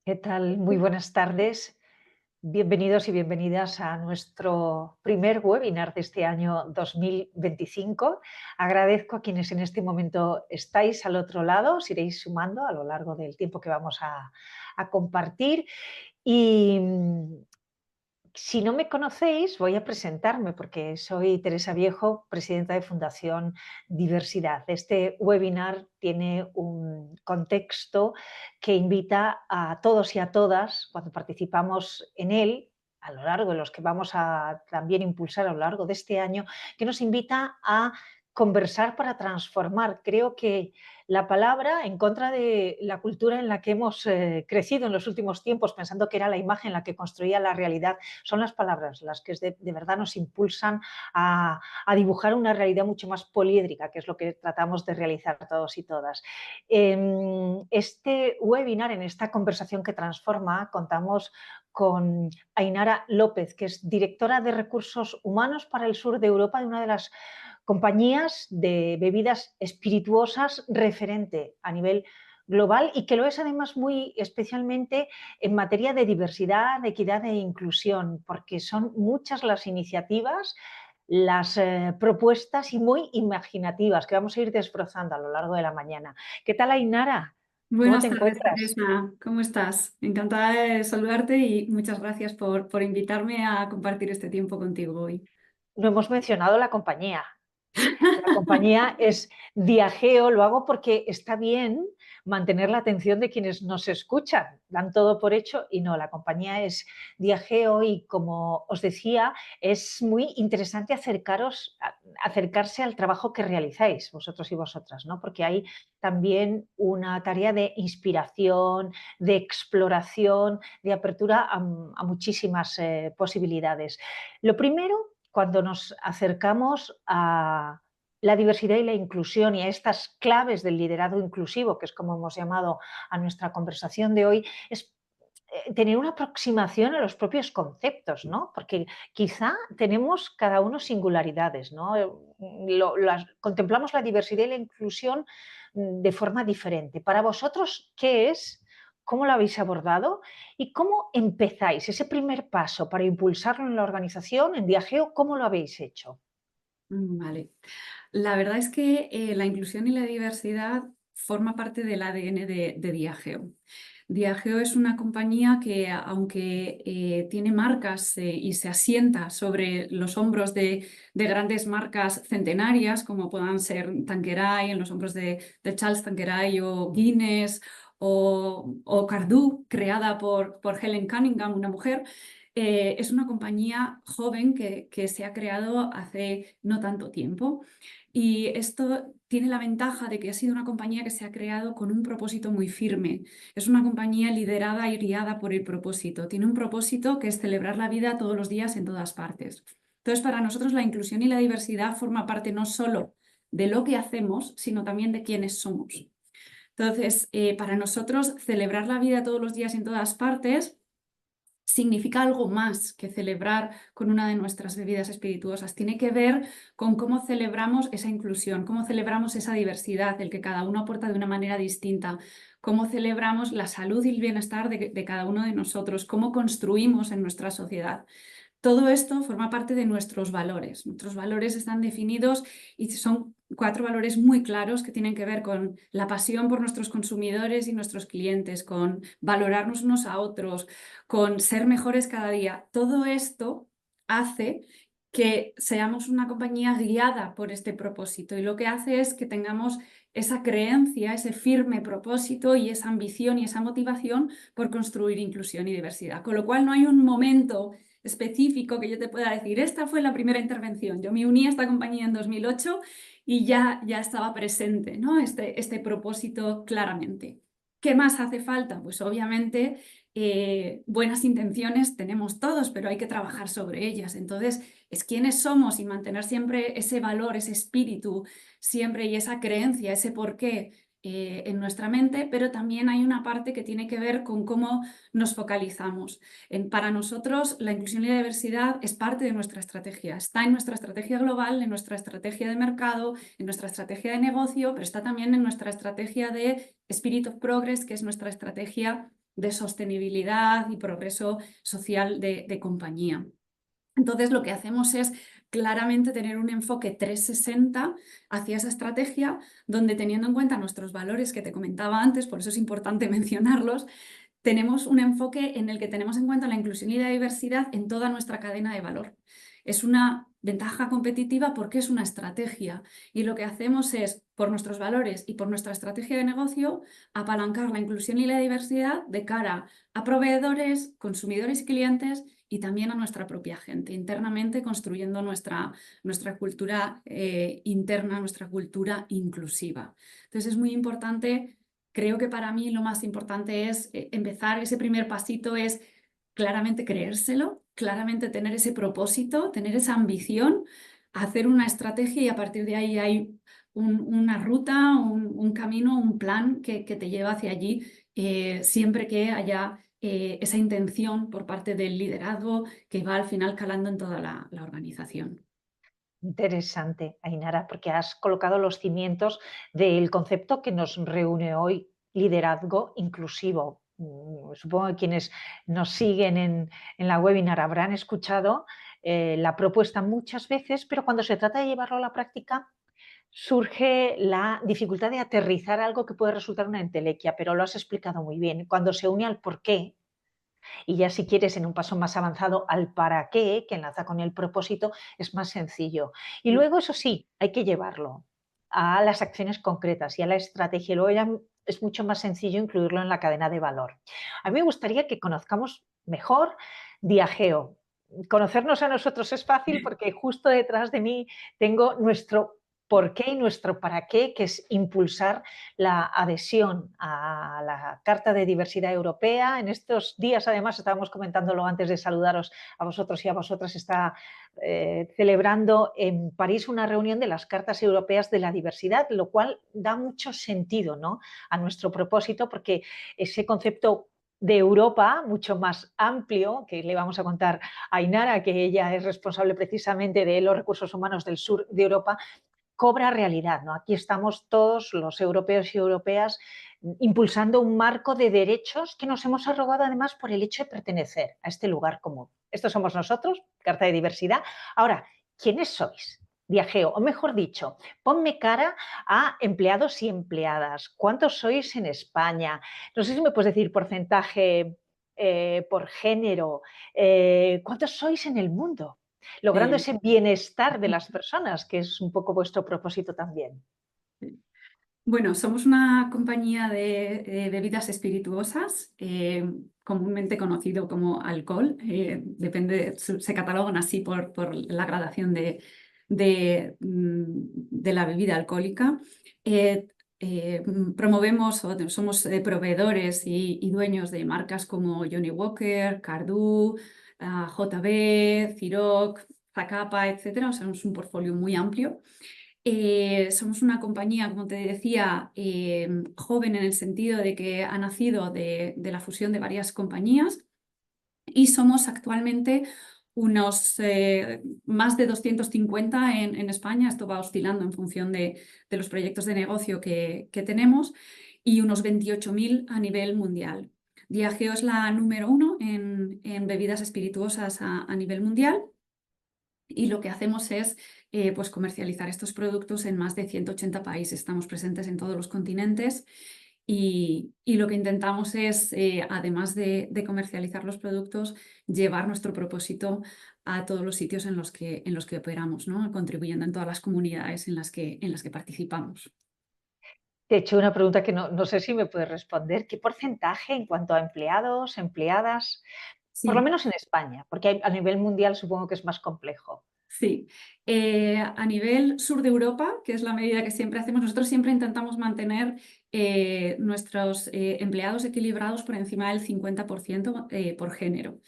¿Qué tal? Muy buenas tardes. Bienvenidos y bienvenidas a nuestro primer webinar de este año 2025. Agradezco a quienes en este momento estáis al otro lado, os iréis sumando a lo largo del tiempo que vamos a compartir. Y si no me conocéis, voy a presentarme porque soy Teresa Viejo, presidenta de Fundación Diversidad. Este webinar tiene un contexto que invita a todos y a todas, cuando participamos en él, a lo largo de los que vamos a también impulsar a lo largo de este año, que nos invita a conversar para transformar. Creo que la palabra, en contra de la cultura en la que hemos crecido en los últimos tiempos, pensando que era la imagen la que construía la realidad, son las palabras las que de verdad nos impulsan a dibujar una realidad mucho más poliédrica, que es lo que tratamos de realizar todos y todas. En este webinar, en esta conversación que transforma, contamos con Ainara López, que es directora de Recursos Humanos para el sur de Europa de una de las compañías de bebidas espirituosas referente a nivel global y que lo es además muy especialmente en materia de diversidad, de equidad e inclusión, porque son muchas las iniciativas, las propuestas y muy imaginativas que vamos a ir desbrozando a lo largo de la mañana. ¿Qué tal, Ainara? ¿Cómo te Buenas tardes, encuentras? Teresa. ¿Cómo estás? Encantada de saludarte y muchas gracias por invitarme a compartir este tiempo contigo hoy. No hemos mencionado la compañía. La compañía es Diageo, lo hago porque está bien mantener la atención de quienes nos escuchan, dan todo por hecho y no, la compañía es Diageo y como os decía, es muy interesante acercarse al trabajo que realizáis vosotros y vosotras, ¿no? Porque hay también una tarea de inspiración, de exploración, de apertura a muchísimas posibilidades. Lo primero, cuando nos acercamos a la diversidad y la inclusión y a estas claves del liderazgo inclusivo, que es como hemos llamado a nuestra conversación de hoy, es tener una aproximación a los propios conceptos, ¿no? Porque quizá tenemos cada uno singularidades, ¿no? Contemplamos la diversidad y la inclusión de forma diferente. Para vosotros, ¿qué es? ¿Cómo lo habéis abordado? ¿Y cómo empezáis ese primer paso para impulsarlo en la organización, en Diageo? ¿Cómo lo habéis hecho? Vale. La verdad es que la inclusión y la diversidad forma parte del ADN de Diageo. Diageo es una compañía que, aunque tiene marcas y se asienta sobre los hombros de grandes marcas centenarias, como puedan ser Tanqueray, en los hombros de Charles Tanqueray o Guinness o Cardú, creada por Helen Cunningham, una mujer, es una compañía joven que se ha creado hace no tanto tiempo. Y esto tiene la ventaja de que ha sido una compañía que se ha creado con un propósito muy firme. Es una compañía liderada y guiada por el propósito. Tiene un propósito que es celebrar la vida todos los días en todas partes. Entonces, para nosotros la inclusión y la diversidad forma parte no solo de lo que hacemos, sino también de quiénes somos. Entonces, para nosotros celebrar la vida todos los días en todas partes significa algo más que celebrar con una de nuestras bebidas espirituosas. Tiene que ver con cómo celebramos esa inclusión, cómo celebramos esa diversidad, el que cada uno aporta de una manera distinta, cómo celebramos la salud y el bienestar de cada uno de nosotros, cómo construimos en nuestra sociedad. Todo esto forma parte de nuestros valores. Nuestros valores están definidos y son 4 valores muy claros que tienen que ver con la pasión por nuestros consumidores y nuestros clientes, con valorarnos unos a otros, con ser mejores cada día. Todo esto hace que seamos una compañía guiada por este propósito y lo que hace es que tengamos esa creencia, ese firme propósito y esa ambición y esa motivación por construir inclusión y diversidad. Con lo cual no hay un momento específico que yo te pueda decir, esta fue la primera intervención. Yo me uní a esta compañía en 2008 y ya estaba presente, ¿no? Este propósito claramente. ¿Qué más hace falta? Pues obviamente buenas intenciones tenemos todos, pero hay que trabajar sobre ellas. Entonces, es quiénes somos y mantener siempre ese valor, ese espíritu, siempre y esa creencia, ese porqué en nuestra mente, pero también hay una parte que tiene que ver con cómo nos focalizamos. Para nosotros, la inclusión y la diversidad es parte de nuestra estrategia. Está en nuestra estrategia global, en nuestra estrategia de mercado, en nuestra estrategia de negocio, pero está también en nuestra estrategia de Spirit of Progress, que es nuestra estrategia de sostenibilidad y progreso social de compañía. Entonces, lo que hacemos es claramente tener un enfoque 360 hacia esa estrategia, donde teniendo en cuenta nuestros valores que te comentaba antes, por eso es importante mencionarlos, tenemos un enfoque en el que tenemos en cuenta la inclusión y la diversidad en toda nuestra cadena de valor. Es una ventaja competitiva porque es una estrategia y lo que hacemos es, por nuestros valores y por nuestra estrategia de negocio, apalancar la inclusión y la diversidad de cara a proveedores, consumidores y clientes y también a nuestra propia gente, internamente construyendo nuestra cultura interna, nuestra cultura inclusiva. Entonces es muy importante. Creo que para mí lo más importante es empezar, ese primer pasito es claramente creérselo, claramente tener ese propósito, tener esa ambición, hacer una estrategia y a partir de ahí hay una ruta, un camino, un plan que te lleva hacia allí, siempre que haya esa intención por parte del liderazgo que va al final calando en toda la organización. Interesante, Ainara, porque has colocado los cimientos del concepto que nos reúne hoy, liderazgo inclusivo. Supongo que quienes nos siguen en la webinar habrán escuchado la propuesta muchas veces, pero cuando se trata de llevarlo a la práctica surge la dificultad de aterrizar algo que puede resultar una entelequia, pero lo has explicado muy bien. Cuando se une al porqué, y ya si quieres en un paso más avanzado al para qué, que enlaza con el propósito, es más sencillo. Y luego, eso sí, hay que llevarlo a las acciones concretas y a la estrategia. Luego ya es mucho más sencillo incluirlo en la cadena de valor. A mí me gustaría que conozcamos mejor Diageo. Conocernos a nosotros es fácil porque justo detrás de mí tengo nuestro por qué y nuestro para qué, que es impulsar la adhesión a la Carta de Diversidad Europea. En estos días, además, estábamos comentándolo antes de saludaros a vosotros y a vosotras, está celebrando en París una reunión de las Cartas Europeas de la Diversidad, lo cual da mucho sentido, ¿no?, a nuestro propósito, porque ese concepto de Europa, mucho más amplio, que le vamos a contar a Ainara, que ella es responsable precisamente de los recursos humanos del sur de Europa, cobra realidad, ¿no? Aquí estamos todos los europeos y europeas impulsando un marco de derechos que nos hemos arrogado además por el hecho de pertenecer a este lugar común. Estos somos nosotros, Carta de Diversidad. Ahora, ¿quiénes sois? Viajeo, o mejor dicho, ponme cara a empleados y empleadas. ¿Cuántos sois en España? No sé si me puedes decir porcentaje por género. ¿Cuántos sois en el mundo? Logrando Sí. ese bienestar de las personas, que es un poco vuestro propósito también. Bueno, somos una compañía de bebidas espirituosas, comúnmente conocido como alcohol. Depende, se catalogan así por la gradación de la bebida alcohólica. Promovemos o somos proveedores y dueños de marcas como Johnnie Walker, Cardú, JB, Ciroc, Zacapa, etc. O sea, es un portfolio muy amplio. Somos una compañía, como te decía, joven en el sentido de que ha nacido de la fusión de varias compañías y somos actualmente unos más de 250 en España. Esto va oscilando en función de los proyectos de negocio que tenemos y unos 28.000 a nivel mundial. Diageo es la número 1 en bebidas espirituosas a nivel mundial. Y lo que hacemos es pues comercializar estos productos en más de 180 países. Estamos presentes en todos los continentes y lo que intentamos es, además de comercializar los productos, llevar nuestro propósito a todos los sitios en los que operamos, ¿no?, contribuyendo en todas las comunidades en las que participamos. Te he hecho una pregunta que no sé si me puedes responder. ¿Qué porcentaje en cuanto a empleados, empleadas? Por lo Sí. menos en España, porque a nivel mundial supongo que es más complejo. Sí, a nivel sur de Europa, que es la medida que siempre hacemos, nosotros siempre intentamos mantener nuestros empleados equilibrados por encima del 50% por género.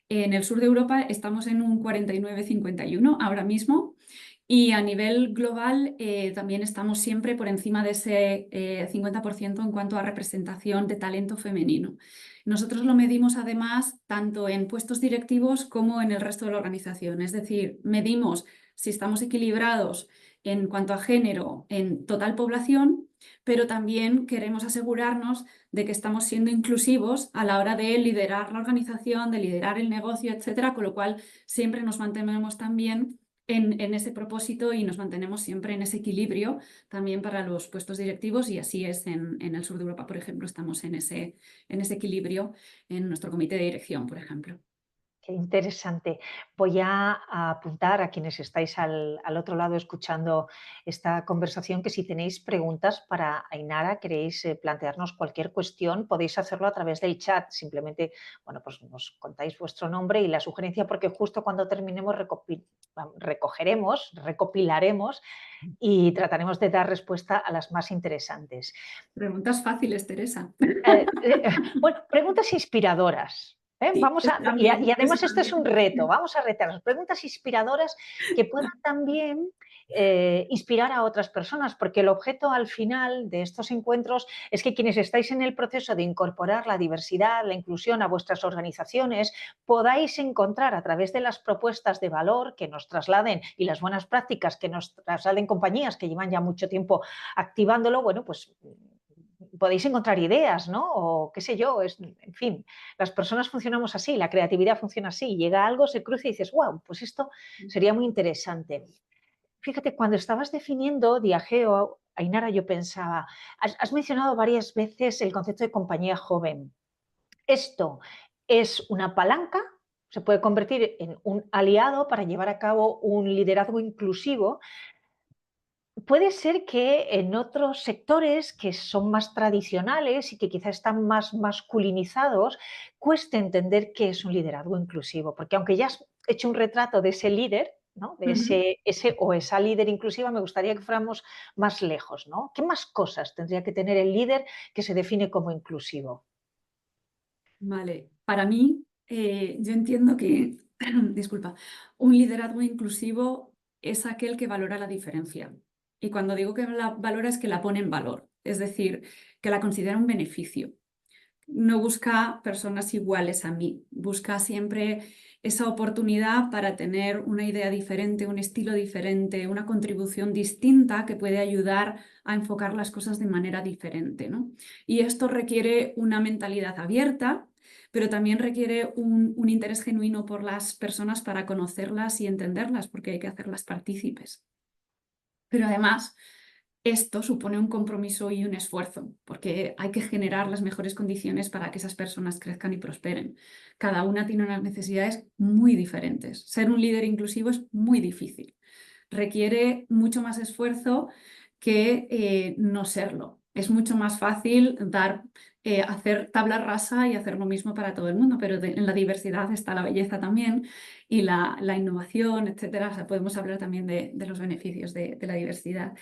En el sur de Europa estamos en un 49-51 ahora mismo y a nivel global también estamos siempre por encima de ese 50% en cuanto a representación de talento femenino. Nosotros lo medimos además tanto en puestos directivos como en el resto de la organización, es decir, medimos si estamos equilibrados en cuanto a género en total población, pero también queremos asegurarnos de que estamos siendo inclusivos a la hora de liderar la organización, de liderar el negocio, etcétera, con lo cual siempre nos mantenemos también en ese propósito y nos mantenemos siempre en ese equilibrio también para los puestos directivos, y así es en el sur de Europa, por ejemplo, estamos en ese equilibrio en nuestro comité de dirección, por ejemplo. Qué interesante. Voy a apuntar a quienes estáis al otro lado escuchando esta conversación que si tenéis preguntas para Ainara, queréis plantearnos cualquier cuestión, podéis hacerlo a través del chat. Simplemente, bueno, pues nos contáis vuestro nombre y la sugerencia, porque justo cuando terminemos recogeremos, recopilaremos y trataremos de dar respuesta a las más interesantes. Preguntas fáciles, Teresa. Bueno, preguntas inspiradoras. Sí, Vamos a, también, y eso además esto es un reto, vamos a retarnos. Preguntas inspiradoras que puedan también inspirar a otras personas, porque el objeto al final de estos encuentros es que quienes estáis en el proceso de incorporar la diversidad, la inclusión a vuestras organizaciones, podáis encontrar a través de las propuestas de valor que nos trasladen y las buenas prácticas que nos trasladen compañías que llevan ya mucho tiempo activándolo, bueno, pues podéis encontrar ideas, ¿no? O qué sé yo, en fin, las personas funcionamos así, la creatividad funciona así, llega algo, se cruza y dices, wow, pues esto sería muy interesante. Fíjate, cuando estabas definiendo Diageo, Ainara, yo pensaba, has mencionado varias veces el concepto de compañía joven. Esto es una palanca, se puede convertir en un aliado para llevar a cabo un liderazgo inclusivo. Puede ser que en otros sectores que son más tradicionales y que quizá están más masculinizados, cueste entender qué es un liderazgo inclusivo, porque aunque ya has hecho un retrato de ese líder, ¿no? De Ujú. ese o esa líder inclusiva, me gustaría que fuéramos más lejos, ¿no? ¿Qué más cosas tendría que tener el líder que se define como inclusivo? Vale, para mí, yo entiendo que, disculpa, un liderazgo inclusivo es aquel que valora la diferencia. Y cuando digo que la valora es que la pone en valor, es decir, que la considera un beneficio. No busca personas iguales a mí, busca siempre esa oportunidad para tener una idea diferente, un estilo diferente, una contribución distinta que puede ayudar a enfocar las cosas de manera diferente, ¿no? Y esto requiere una mentalidad abierta, pero también requiere un interés genuino por las personas para conocerlas y entenderlas, porque hay que hacerlas partícipes. Pero además, esto supone un compromiso y un esfuerzo, porque hay que generar las mejores condiciones para que esas personas crezcan y prosperen. Cada una tiene unas necesidades muy diferentes. Ser un líder inclusivo es muy difícil. Requiere mucho más esfuerzo que no serlo. Es mucho más fácil hacer tabla rasa y hacer lo mismo para todo el mundo, pero en la diversidad está la belleza también y la innovación, etcétera. O sea, podemos hablar también de los beneficios de la diversidad.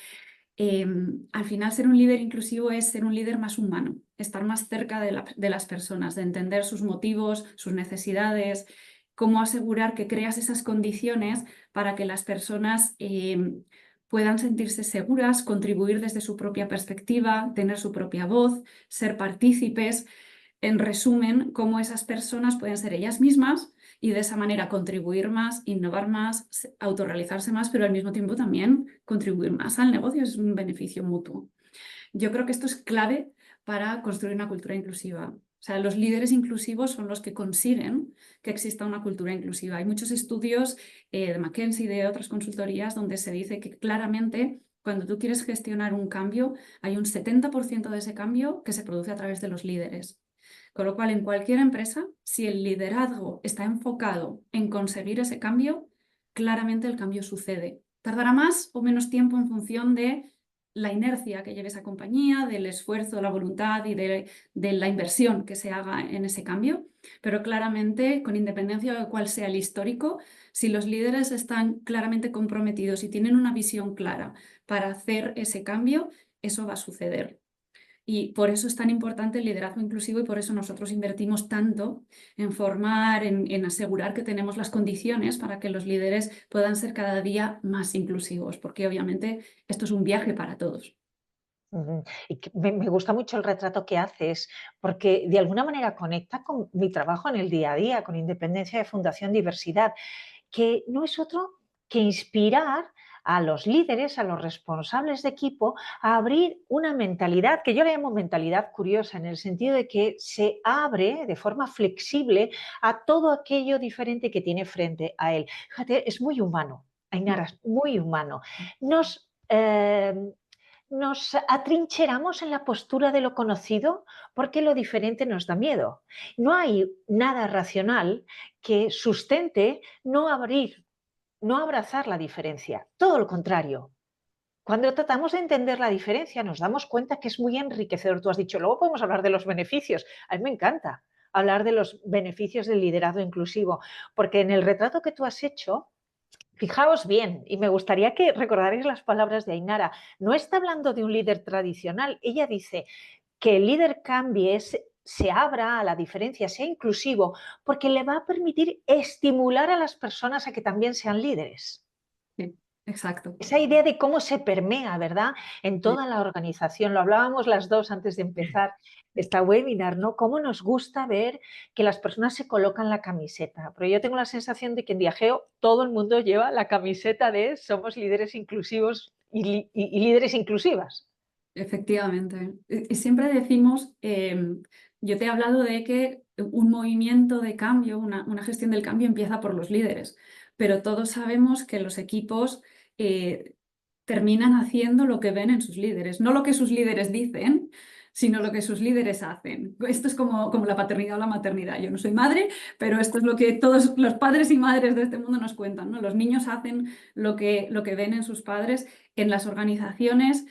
Al final, ser un líder inclusivo es ser un líder más humano, estar más cerca de las personas, de entender sus motivos, sus necesidades, cómo asegurar que creas esas condiciones para que las personas puedan sentirse seguras, contribuir desde su propia perspectiva, tener su propia voz, ser partícipes. En resumen, cómo esas personas pueden ser ellas mismas y de esa manera contribuir más, innovar más, autorrealizarse más, pero al mismo tiempo también contribuir más al negocio. Es un beneficio mutuo. Yo creo que esto es clave para construir una cultura inclusiva. O sea, los líderes inclusivos son los que consiguen que exista una cultura inclusiva. Hay muchos estudios de McKinsey y de otras consultorías donde se dice que claramente cuando tú quieres gestionar un cambio, hay un 70% de ese cambio que se produce a través de los líderes. Con lo cual, en cualquier empresa, si el liderazgo está enfocado en conseguir ese cambio, claramente el cambio sucede. Tardará más o menos tiempo en función de la inercia que lleve esa compañía, del esfuerzo, la voluntad y de la inversión que se haga en ese cambio, pero claramente, con independencia de cuál sea el histórico, si los líderes están claramente comprometidos y tienen una visión clara para hacer ese cambio, eso va a suceder. Y por eso es tan importante el liderazgo inclusivo y por eso nosotros invertimos tanto en formar, en asegurar que tenemos las condiciones para que los líderes puedan ser cada día más inclusivos, porque obviamente esto es un viaje para todos. Y me gusta mucho el retrato que haces, porque de alguna manera conecta con mi trabajo en el día a día, con Independencia de Fundación Diversidad, que no es otro que inspirar a los líderes, a los responsables de equipo, a abrir una mentalidad que yo le llamo mentalidad curiosa, en el sentido de que se abre de forma flexible a todo aquello diferente que tiene frente a él. Fíjate, es muy humano, Ainara, es muy humano. Nos atrincheramos en la postura de lo conocido porque lo diferente nos da miedo. No hay nada racional que sustente no abrir, no abrazar la diferencia. Todo lo contrario. Cuando tratamos de entender la diferencia, nos damos cuenta que es muy enriquecedor. Tú has dicho, luego podemos hablar de los beneficios. A mí me encanta hablar de los beneficios del liderazgo inclusivo, porque en el retrato que tú has hecho, fijaos bien, y me gustaría que recordarais las palabras de Ainara, no está hablando de un líder tradicional. Ella dice que el líder cambie, se abra a la diferencia, sea inclusivo, porque le va a permitir estimular a las personas a que también sean líderes. Sí, exacto. Esa idea de cómo se permea, ¿verdad? En Sí. toda la organización. Lo hablábamos las dos antes de empezar esta webinar, ¿no? Cómo nos gusta ver que las personas se colocan la camiseta. Pero yo tengo la sensación de que en Diageo todo el mundo lleva la camiseta de somos líderes inclusivos y líderes inclusivas. Efectivamente. Y siempre decimos, yo te he hablado de que un movimiento de cambio, una gestión del cambio empieza por los líderes, pero todos sabemos que los equipos terminan haciendo lo que ven en sus líderes, no lo que sus líderes dicen, sino lo que sus líderes hacen. Esto es como la paternidad o la maternidad. Yo no soy madre, pero esto es lo que todos los padres y madres de este mundo nos cuentan, ¿no? Los niños hacen lo que ven en sus padres en las organizaciones.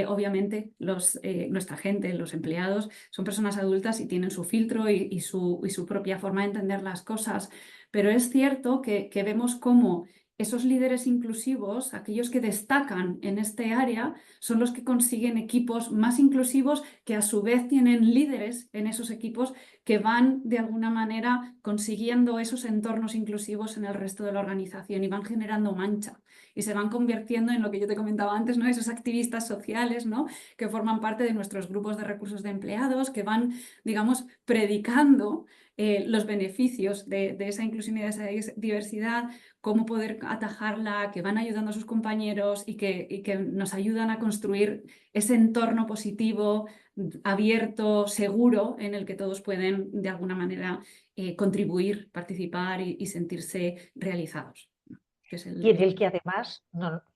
Obviamente nuestra gente, los empleados, son personas adultas y tienen su filtro y su propia forma de entender las cosas, pero es cierto que vemos cómo esos líderes inclusivos, aquellos que destacan en este área, son los que consiguen equipos más inclusivos que a su vez tienen líderes en esos equipos que van de alguna manera consiguiendo esos entornos inclusivos en el resto de la organización y van generando mancha y se van convirtiendo en lo que yo te comentaba antes, ¿no? Esos activistas sociales, ¿no? Que forman parte de nuestros grupos de recursos de empleados, que van, digamos, predicando los beneficios de esa inclusión y de esa diversidad, cómo poder atajarla, que van ayudando a sus compañeros y que nos ayudan a construir ese entorno positivo, abierto, seguro, en el que todos pueden de alguna manera contribuir, participar y sentirse realizados. Que es Y en el que además,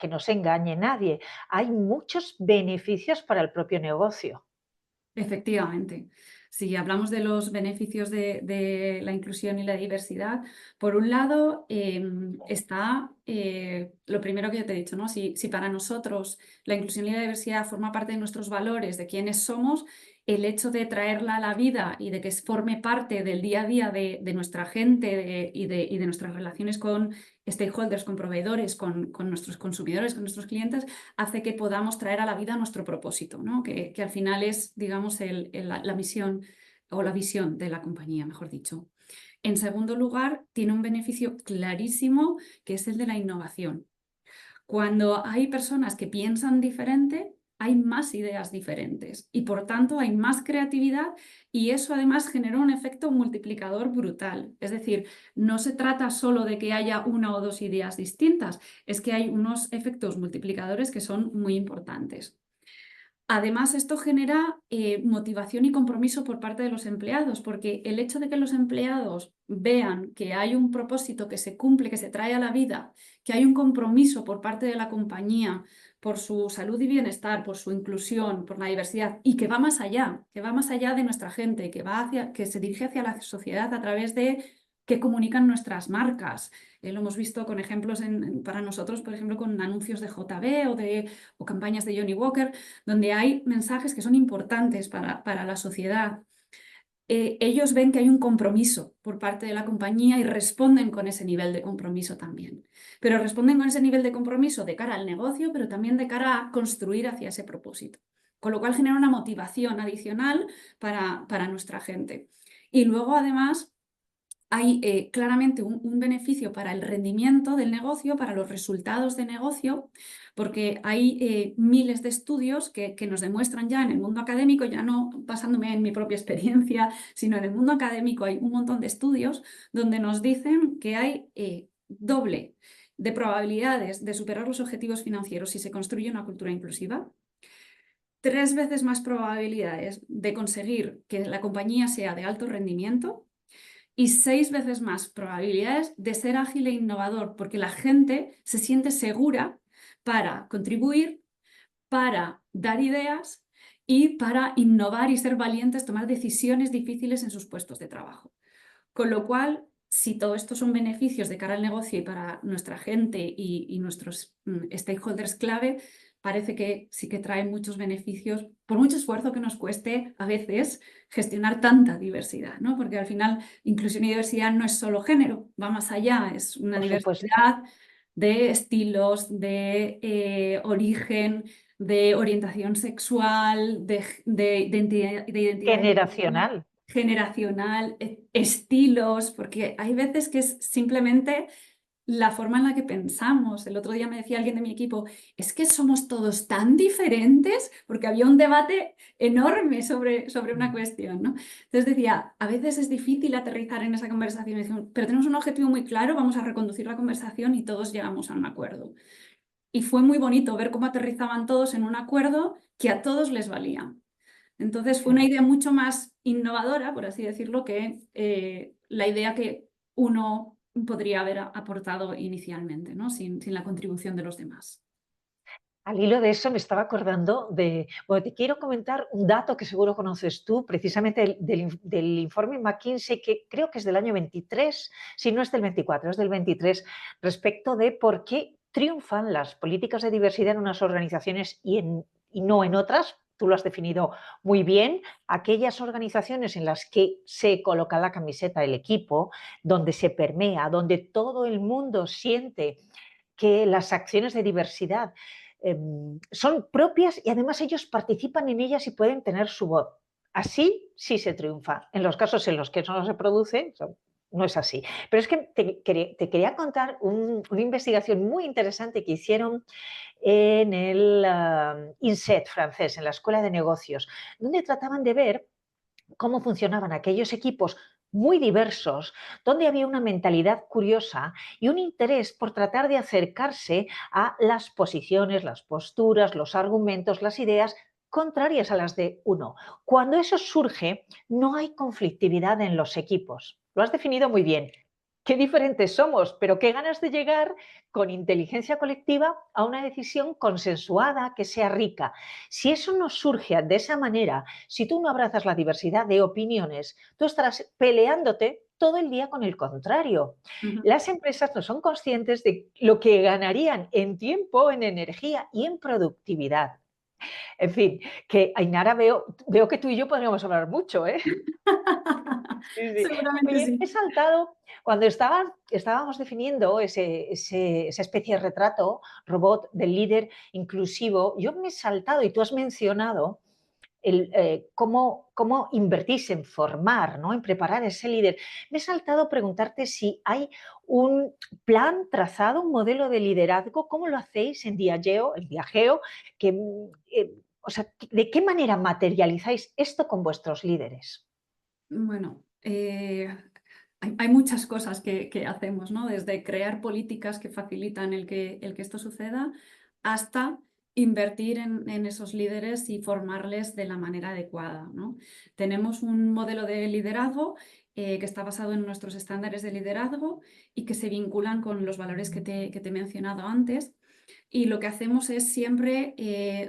que no se engañe nadie, hay muchos beneficios para el propio negocio. Efectivamente. Si hablamos de los beneficios de la inclusión y la diversidad, por un lado está lo primero que yo te he dicho, ¿no? Si para nosotros la inclusión y la diversidad forma parte de nuestros valores, de quiénes somos, el hecho de traerla a la vida y de que forme parte del día a día de nuestra gente y de nuestras relaciones con stakeholders, con proveedores, con nuestros consumidores, con nuestros clientes, hace que podamos traer a la vida nuestro propósito, ¿no? Que al final es, digamos, la misión o la visión de la compañía, mejor dicho. En segundo lugar, tiene un beneficio clarísimo que es el de la innovación. Cuando hay personas que piensan diferente, hay más ideas diferentes y por tanto hay más creatividad y eso además genera un efecto multiplicador brutal. Es decir, no se trata solo de que haya una o dos ideas distintas, es que hay unos efectos multiplicadores que son muy importantes. Además, esto genera motivación y compromiso por parte de los empleados, porque el hecho de que los empleados vean que hay un propósito que se cumple, que se trae a la vida, que hay un compromiso por parte de la compañía por su salud y bienestar, por su inclusión, por la diversidad, y que va más allá de nuestra gente, que se dirige hacia la sociedad a través de que comunican nuestras marcas. Lo hemos visto con ejemplos para nosotros, por ejemplo, con anuncios de JB o campañas de Johnny Walker, donde hay mensajes que son importantes para la sociedad. Ellos ven que hay un compromiso por parte de la compañía y responden con ese nivel de compromiso también. Pero responden con ese nivel de compromiso de cara al negocio, pero también de cara a construir hacia ese propósito. Con lo cual genera una motivación adicional para nuestra gente. Y luego, además, hay claramente un beneficio para el rendimiento del negocio, para los resultados de negocio, porque hay miles de estudios que nos demuestran ya en el mundo académico, ya no basándome en mi propia experiencia, sino en el mundo académico hay un montón de estudios donde nos dicen que hay doble de probabilidades de superar los objetivos financieros si se construye una cultura inclusiva, 3 veces más probabilidades de conseguir que la compañía sea de alto rendimiento y 6 veces más probabilidades de ser ágil e innovador, porque la gente se siente segura para contribuir, para dar ideas y para innovar y ser valientes, tomar decisiones difíciles en sus puestos de trabajo. Con lo cual, si todo esto son beneficios de cara al negocio y para nuestra gente y nuestros stakeholders clave, parece que sí que trae muchos beneficios, por mucho esfuerzo que nos cueste a veces gestionar tanta diversidad, ¿no? Porque al final inclusión y diversidad no es solo género, va más allá, es una Por supuesto. diversidad de estilos, de origen, de orientación sexual, de identidad de género, Generacional. generacional, estilos, porque hay veces que es simplemente la forma en la que pensamos. El otro día me decía alguien de mi equipo, es que somos todos tan diferentes, porque había un debate enorme sobre una cuestión, ¿no? Entonces decía, a veces es difícil aterrizar en esa conversación, pero tenemos un objetivo muy claro, vamos a reconducir la conversación y todos llegamos a un acuerdo. Y fue muy bonito ver cómo aterrizaban todos en un acuerdo que a todos les valía. Entonces fue una idea mucho más innovadora, por así decirlo, que la idea que uno podría haber aportado inicialmente, ¿no? Sin la contribución de los demás. Al hilo de eso me estaba acordando de, bueno, te quiero comentar un dato que seguro conoces tú, precisamente del informe McKinsey, que creo que es del año 23, si no es del 24, es del 23, respecto de por qué triunfan las políticas de diversidad en unas organizaciones y no en otras. Tú lo has definido muy bien, aquellas organizaciones en las que se coloca la camiseta del equipo, donde se permea, donde todo el mundo siente que las acciones de diversidad son propias y además ellos participan en ellas y pueden tener su voz. Así sí se triunfa. En los casos en los que eso no se produce, no es así. Pero es que te quería contar una investigación muy interesante que hicieron en el INSET francés, en la Escuela de Negocios, donde trataban de ver cómo funcionaban aquellos equipos muy diversos, donde había una mentalidad curiosa y un interés por tratar de acercarse a las posiciones, las posturas, los argumentos, las ideas contrarias a las de uno. Cuando eso surge, no hay conflictividad en los equipos. Lo has definido muy bien. Qué diferentes somos, pero qué ganas de llegar con inteligencia colectiva a una decisión consensuada que sea rica. Si eso no surge de esa manera, si tú no abrazas la diversidad de opiniones, tú estarás peleándote todo el día con el contrario. Las empresas no son conscientes de lo que ganarían en tiempo, en energía y en productividad. En fin, que Ainara, veo que tú y yo podríamos hablar mucho, ¿eh? Sí, sí. Seguramente Oye, sí. he saltado, cuando estábamos definiendo esa especie de retrato robot del líder inclusivo, yo me he saltado, y tú has mencionado, cómo invertís en formar, ¿no? En preparar ese líder. Me he saltado preguntarte si hay un plan trazado, un modelo de liderazgo, ¿cómo lo hacéis en Diageo? Que, o sea, ¿de qué manera materializáis esto con vuestros líderes? Bueno, hay muchas cosas que hacemos, ¿no? Desde crear políticas que facilitan el que esto suceda hasta invertir en esos líderes y formarles de la manera adecuada, ¿no? Tenemos un modelo de liderazgo que está basado en nuestros estándares de liderazgo y que se vinculan con los valores que te he mencionado antes. Y lo que hacemos es siempre,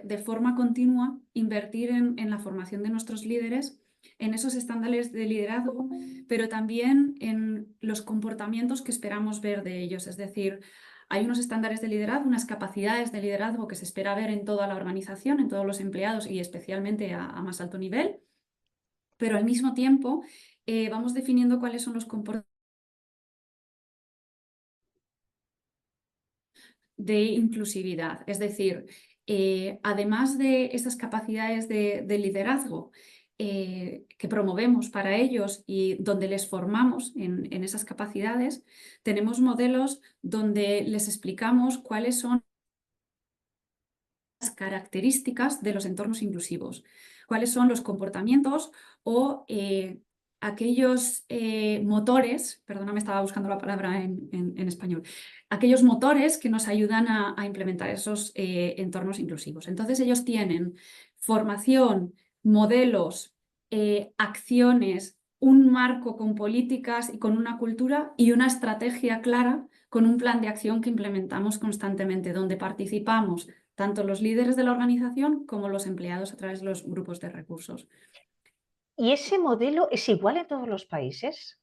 de forma continua, invertir en la formación de nuestros líderes, en esos estándares de liderazgo, pero también en los comportamientos que esperamos ver de ellos. Es decir, hay unos estándares de liderazgo, unas capacidades de liderazgo que se espera ver en toda la organización, en todos los empleados y especialmente a más alto nivel, pero al mismo tiempo vamos definiendo cuáles son los comportamientos de inclusividad. Es decir, además de esas capacidades de liderazgo que promovemos para ellos y donde les formamos en esas capacidades, tenemos modelos donde les explicamos cuáles son las características de los entornos inclusivos, cuáles son los comportamientos o aquellos motores, perdóname, estaba buscando la palabra en español, aquellos motores que nos ayudan a implementar esos entornos inclusivos. Entonces ellos tienen formación, modelos, acciones, un marco con políticas y con una cultura y una estrategia clara con un plan de acción que implementamos constantemente, donde participamos tanto los líderes de la organización como los empleados a través de los grupos de recursos. ¿Y ese modelo es igual en todos los países?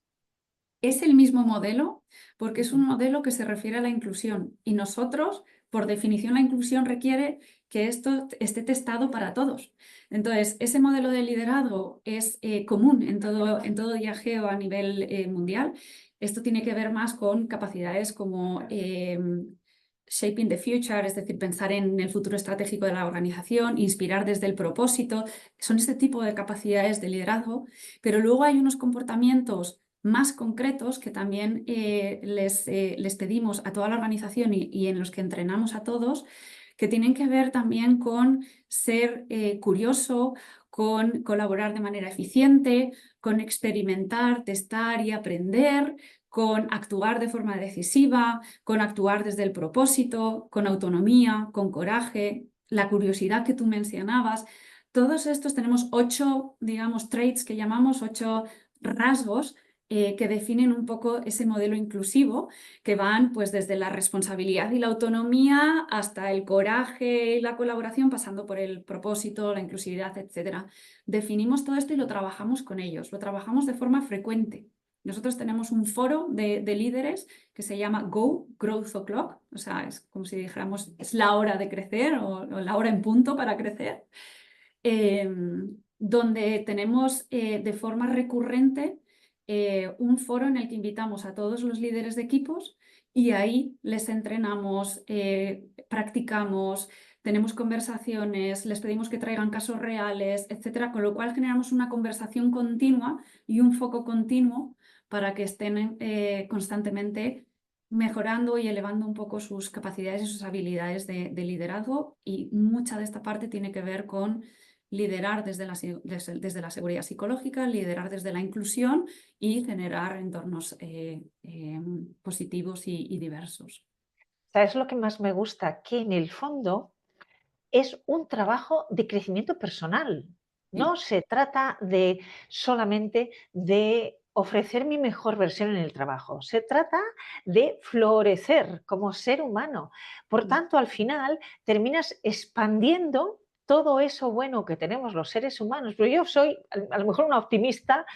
Es el mismo modelo porque es un modelo que se refiere a la inclusión y nosotros, por definición, la inclusión requiere que esto esté testado para todos. Entonces, ese modelo de liderazgo es común en todo Diageo a nivel mundial. Esto tiene que ver más con capacidades como shaping the future, es decir, pensar en el futuro estratégico de la organización, inspirar desde el propósito. Son este tipo de capacidades de liderazgo, pero luego hay unos comportamientos más concretos que también les pedimos a toda la organización y en los que entrenamos a todos, que tienen que ver también con ser curioso, con colaborar de manera eficiente, con experimentar, testar y aprender, con actuar de forma decisiva, con actuar desde el propósito, con autonomía, con coraje, la curiosidad que tú mencionabas. Todos estos tenemos 8, digamos, traits que llamamos 8 rasgos que definen un poco ese modelo inclusivo, que van pues desde la responsabilidad y la autonomía hasta el coraje y la colaboración, pasando por el propósito, la inclusividad, etc. Definimos todo esto y lo trabajamos con ellos, lo trabajamos de forma frecuente. Nosotros tenemos un foro de líderes que se llama Go, Growth O'Clock, o sea, es como si dijéramos, es la hora de crecer o la hora en punto para crecer, donde tenemos de forma recurrente un foro en el que invitamos a todos los líderes de equipos y ahí les entrenamos, practicamos, tenemos conversaciones, les pedimos que traigan casos reales, etcétera, con lo cual generamos una conversación continua y un foco continuo para que estén constantemente mejorando y elevando un poco sus capacidades y sus habilidades de liderazgo, y mucha de esta parte tiene que ver con liderar desde la seguridad psicológica, liderar desde la inclusión y generar entornos positivos y diversos. ¿Sabes lo que más me gusta? Que en el fondo es un trabajo de crecimiento personal. Sí. No se trata de solamente de ofrecer mi mejor versión en el trabajo. Se trata de florecer como ser humano. Por tanto, al final terminas expandiendo todo eso bueno que tenemos los seres humanos. Pero yo soy a lo mejor una optimista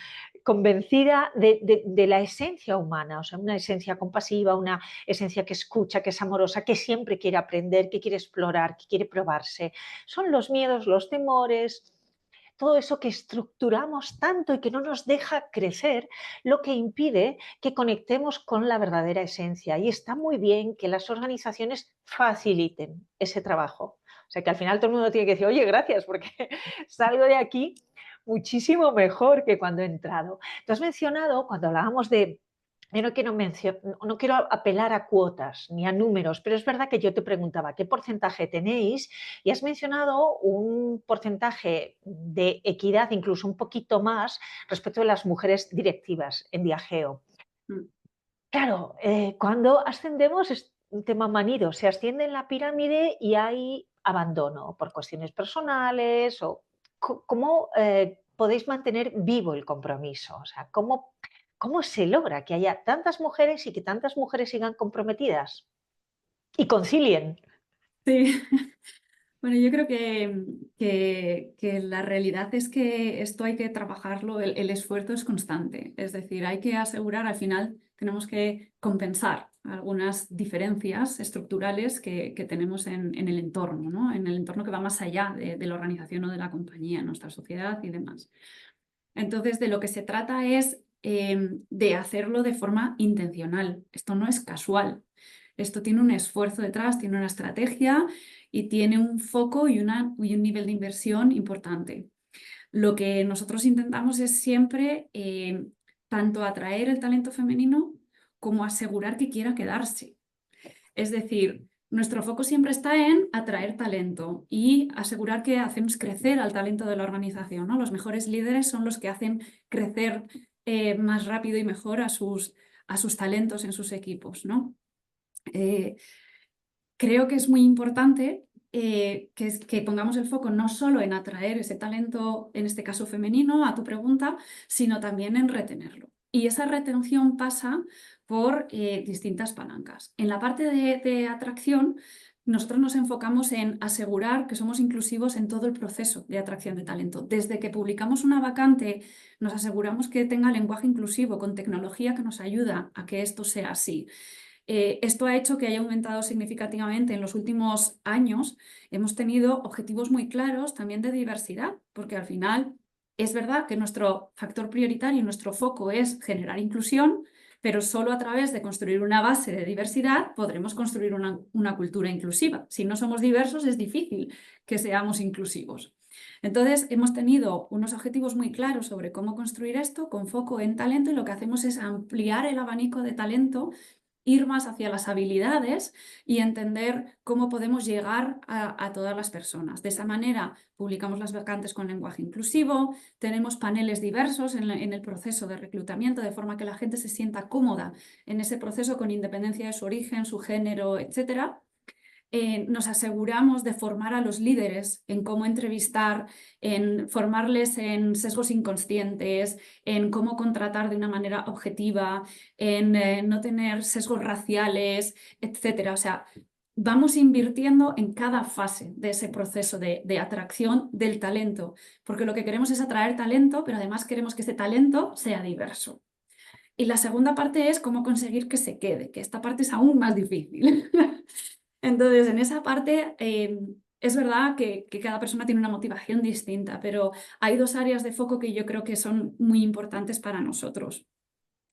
convencida de la esencia humana, o sea, una esencia compasiva, una esencia que escucha, que es amorosa, que siempre quiere aprender, que quiere explorar, que quiere probarse. Son los miedos, los temores, todo eso que estructuramos tanto y que no nos deja crecer, lo que impide que conectemos con la verdadera esencia. Y está muy bien que las organizaciones faciliten ese trabajo. O sea, que al final todo el mundo tiene que decir, oye, gracias, porque salgo de aquí muchísimo mejor que cuando he entrado. Tú has mencionado, cuando hablábamos de yo no quiero apelar a cuotas ni a números, pero es verdad que yo te preguntaba qué porcentaje tenéis y has mencionado un porcentaje de equidad, incluso un poquito más, respecto de las mujeres directivas en Diageo. Mm. Claro, cuando ascendemos es un tema manido, se asciende en la pirámide y hay abandono por cuestiones personales o cómo podéis mantener vivo el compromiso, o sea, cómo se logra que haya tantas mujeres y que tantas mujeres sigan comprometidas y concilien. Sí. Bueno, yo creo que la realidad es que esto hay que trabajarlo, el esfuerzo es constante, es decir, hay que asegurar, al final tenemos que compensar algunas diferencias estructurales que tenemos en el entorno, ¿no? En el entorno que va más allá de la organización o de la compañía, nuestra sociedad y demás. Entonces, de lo que se trata es de hacerlo de forma intencional. Esto no es casual. Esto tiene un esfuerzo detrás, tiene una estrategia y tiene un foco y un nivel de inversión importante. Lo que nosotros intentamos es siempre tanto atraer el talento femenino como asegurar que quiera quedarse. Es decir, nuestro foco siempre está en atraer talento y asegurar que hacemos crecer al talento de la organización, ¿no? Los mejores líderes son los que hacen crecer más rápido y mejor a sus talentos en sus equipos, ¿no? Creo que es muy importante que pongamos el foco no solo en atraer ese talento, en este caso femenino, a tu pregunta, sino también en retenerlo. Y esa retención pasa por distintas palancas. En la parte de atracción, nosotros nos enfocamos en asegurar que somos inclusivos en todo el proceso de atracción de talento. Desde que publicamos una vacante, nos aseguramos que tenga lenguaje inclusivo con tecnología que nos ayuda a que esto sea así. Esto ha hecho que haya aumentado significativamente en los últimos años. Hemos tenido objetivos muy claros también de diversidad, porque al final es verdad que nuestro factor prioritario, nuestro foco es generar inclusión, pero solo a través de construir una base de diversidad podremos construir una cultura inclusiva. Si no somos diversos, es difícil que seamos inclusivos. Entonces, hemos tenido unos objetivos muy claros sobre cómo construir esto con foco en talento, y lo que hacemos es ampliar el abanico de talento, ir más hacia las habilidades y entender cómo podemos llegar a todas las personas. De esa manera, publicamos las vacantes con lenguaje inclusivo, tenemos paneles diversos en el proceso de reclutamiento, de forma que la gente se sienta cómoda en ese proceso con independencia de su origen, su género, etcétera. Nos aseguramos de formar a los líderes en cómo entrevistar, en formarles en sesgos inconscientes, en cómo contratar de una manera objetiva, en no tener sesgos raciales, etcétera. O sea, vamos invirtiendo en cada fase de ese proceso de atracción del talento, porque lo que queremos es atraer talento, pero además queremos que ese talento sea diverso. Y la segunda parte es cómo conseguir que se quede, que esta parte es aún más difícil. Entonces, en esa parte es verdad que cada persona tiene una motivación distinta, pero hay dos áreas de foco que yo creo que son muy importantes para nosotros.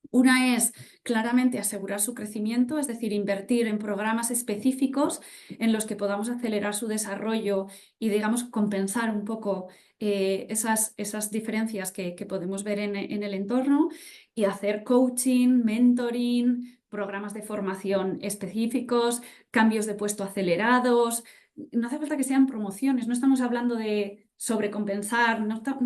Una es claramente asegurar su crecimiento, es decir, invertir en programas específicos en los que podamos acelerar su desarrollo y, digamos, compensar un poco esas diferencias que podemos ver en el entorno, y hacer coaching, mentoring, programas de formación específicos, cambios de puesto acelerados. No hace falta que sean promociones, no estamos hablando de sobrecompensar,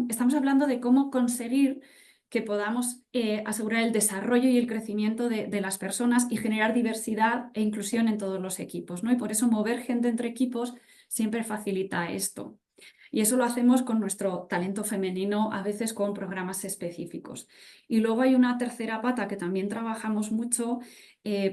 estamos hablando de cómo conseguir que podamos asegurar el desarrollo y el crecimiento de las personas y generar diversidad e inclusión en todos los equipos, ¿no? Y por eso mover gente entre equipos siempre facilita esto. Y eso lo hacemos con nuestro talento femenino, a veces con programas específicos. Y luego hay una tercera pata que también trabajamos mucho